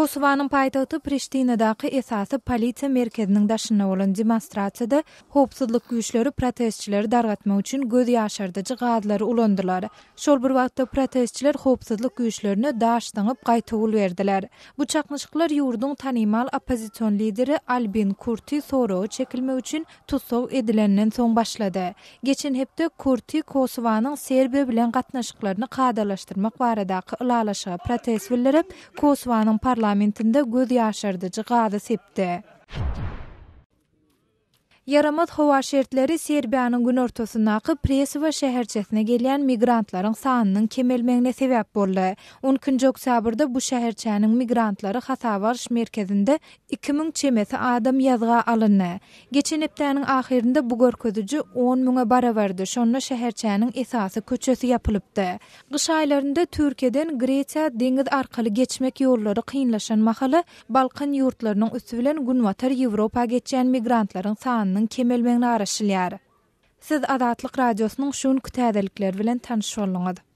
Kosovanyň paýtagty Priştinadaky esasy polisiýa merkeziniň daşynda bolan demonstrasiýada howpsuzlyk güýçleri protestçileri dargatmak üçin göz ýaşardyjy gazlary ulandylar. Şol bir wagtda protestçiler howpsuzlyk güýçlerine daş taňyp gaýtagul berdiler. Bu çakmyşyklar ýurduň tanymal oppozision lideri Albin Kurti soragy çekilmek üçin tutsaw edilenden soň başlady. Geçen hepde Kurti Kosovanyň Serbiýa bilen gatnaşyklaryny gadalaşdyrmak baradaky ulalaşyga protest bildirip Kosovanyň parlamentinde göz ýaşardyjy gazy sepdi. Yaramaz howa şertleri Serbiýanyň gün ortasyndaky Presiwa şäherçesine gelýän migrantlaryň sanynyň kemelmegine sebäp boldy. 12 oktyabrda bu şäherçäniň migrantlary Hasavarş merkezinde 2000 çemesi adam ýazga alyndy. Geçen hepdäniň ahirinde bu görkeziji 10 000 barabardy. Şonda şäherçäniň esasy köçesi ýapylypdy. Gyş aýlarynda Türkiýeden Gretsiýa deňiz arkaly geçmek ýollary kynlaşan mahaly Balkan ýurtlarynyň üstü bilen günwatar Ýewropa geçýän migrantlaryň sanynyň kemelmegine araşylýar. Siz Adatlyk radiosynyň şuň kütädelikleri bilen tanış bolňyz.